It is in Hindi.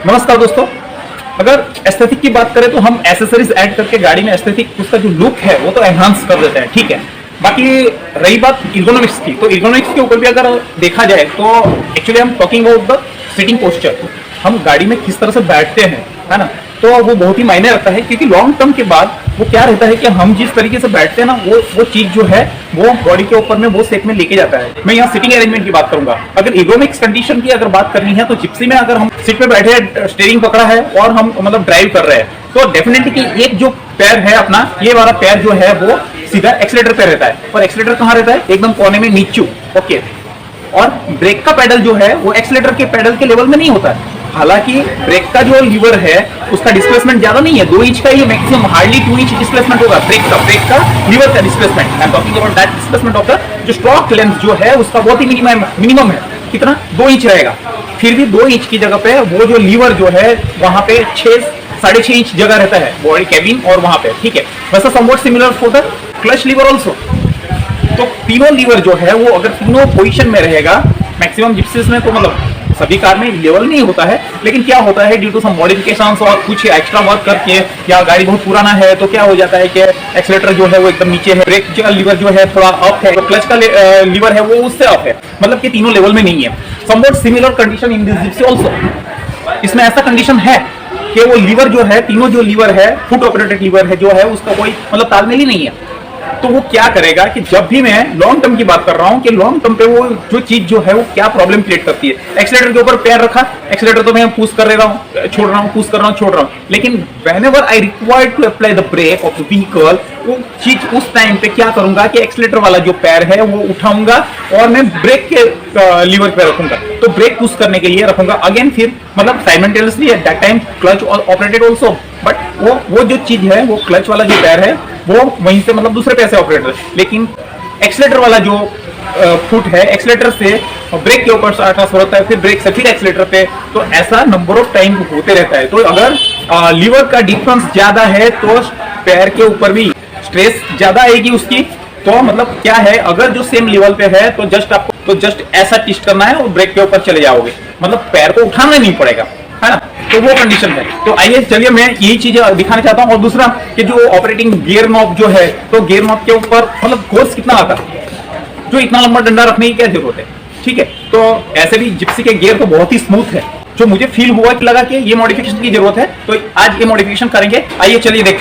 नमस्कार दोस्तों। अगर एस्थेटिक की बात करें तो हम एक्सेसरीज ऐड करके गाड़ी में एस्थेटिक उसका जो लुक है वो तो एनहांस कर देते हैं, ठीक है। बाकी रही बात इर्गोनॉमिक्स की, तो इर्गोनॉमिक्स के ऊपर भी अगर देखा जाए तो एक्चुअली हम talking about the sitting posture, हम गाड़ी में किस तरह से बैठते हैं, है ना, तो वो बहुत ही मायने रखता है। क्योंकि लॉन्ग टर्म के बाद वो क्या रहता है कि हम जिस तरीके से बैठते हैं ना, वो चीज जो है वो बॉडी के ऊपर में वो शेप में लेके जाता है। मैं यहाँ सिटिंग अरेंजमेंट की बात करूंगा। अगर इर्गोनॉमिक्स कंडीशन की अगर बात करनी है तो जिप्सी में अगर हम सीट पे बैठे हैं, स्टीयरिंग पकड़ा है और हम मतलब ड्राइव कर रहे हैं, तो डेफिनेटली कि एक जो पैर है अपना, ये वाला पैर जो है वो सीधा एक्सीलरेटर पे रहता है। और एक्सीलरेटर कहाँ रहता है? एकदम कोने में नीचे, ओके। और ब्रेक का पेडल जो है वो एक्सीलरेटर के पेडल के लेवल में नहीं होता है। हालांकि ब्रेक का जो लीवर है उसका डिस्प्लेसमेंट ज्यादा नहीं है, 2 इंच का ही मैक्सिमम, हार्डली 2 इंच डिस्प्लेसमेंट होगा ब्रेक का लीवर का displacement. I am talking about that displacement of the जो स्ट्रोक लेंथ जो है उसका बहुत ही मिनिमम है। कितना? 2 इंच रहेगा। फिर भी 2 इंच की जगह पे वो जो लीवर जो है वहां पे 6-6.5 इंच जगह रहता है बॉडी कैबिन और वहां पे, ठीक है। वैसा somewhat similar for the clutch lever also. तो तीनों लीवर जो है वो अगर तीनों पोजीशन में रहेगा, मैक्सिमम जिप्सीज में तो मतलब सभी कार में लेवल नहीं होता है, लेकिन क्या होता है ड्यू टू सम मॉडिफिकेशंस और कुछ एक्स्ट्रा वर्क करके, या गाड़ी बहुत पुराना है तो क्या हो जाता है कि एक्सीलरेटर जो है वो एकदम नीचे है, ब्रेक का लीवर जो है थोड़ा अप है, तो क्लच का लीवर है वो उससे अप है, मतलब कि तीनों लेवल में नहीं है। Somewhat similar condition in this Gypsy also. इसमें ऐसा कंडीशन है कि वो लीवर जो है, तीनों जो लीवर है, फुट ऑपरेटेड लीवर है जो है, उसका कोई मतलब तालमेल ही नहीं है। तो वो क्या करेगा कि जब भी मैं लॉन्ग टर्म की बात कर रहा हूं कि लॉन्ग टर्म पे वो जो चीज जो है वो क्या प्रॉब्लम क्रिएट करती है। एक्सीलरेटर के ऊपर पैर रखा, एक्सीलरेटर तो मैं पुश कर रहा हूं, छोड़ रहा हूं, पुश कर रहा हूं, छोड़ रहा हूं, लेकिन whenever I required to apply the brake of the vehicle, वो चीज उस टाइम पे क्या करूंगा कि एक्सीलरेटर वाला जो पैर है वो उठाऊंगा और मैं ब्रेक के लीवर पे रखूंगा, तो ब्रेक पुश करने के लिए रखूंगा अगेन, फिर मतलब simultaneously at that time clutch operated also. But वो जो चीज है वो क्लच वाला जो पैर है वो वहीं से मतलब दूसरे पैर से ऑपरेटर, लेकिन एक्सीलरेटर वाला जो फुट है एक्सीलरेटर से ब्रेक के ऊपर ट्रांसफर होता है, फिर ब्रेक से फिर एक्सीलरेटर पे, तो ऐसा नंबर ऑफ टाइम होते रहता है। तो अगर लीवर का डिफरेंस ज्यादा है तो पैर के ऊपर भी स्ट्रेस ज्यादा आएगी उसकी। तो मतलब क्या है, अगर जो सेम लेवल पे है तो जस्ट ऐसा ट्विस्ट करना है और ब्रेक के ऊपर चले जाओगे, मतलब पैर को उठाना नहीं पड़ेगा, है ना। तो वो कंडीशन है। तो आइए चलिए मैं यही चीज दिखाना चाहता हूँ। और दूसरा कि जो ऑपरेटिंग गियर नॉब जो है, तो गियर नॉब के ऊपर मतलब फोर्स कितना आता है, जो इतना लंबा डंडा रखने की क्या जरूरत है, ठीक है। तो ऐसे भी जिप्सी के गियर तो बहुत ही स्मूथ है, जो मुझे फील हुआ कि लगा कि ये मॉडिफिकेशन की जरूरत है, तो आज ये मॉडिफिकेशन करेंगे। आइए चलिए देखते हैं।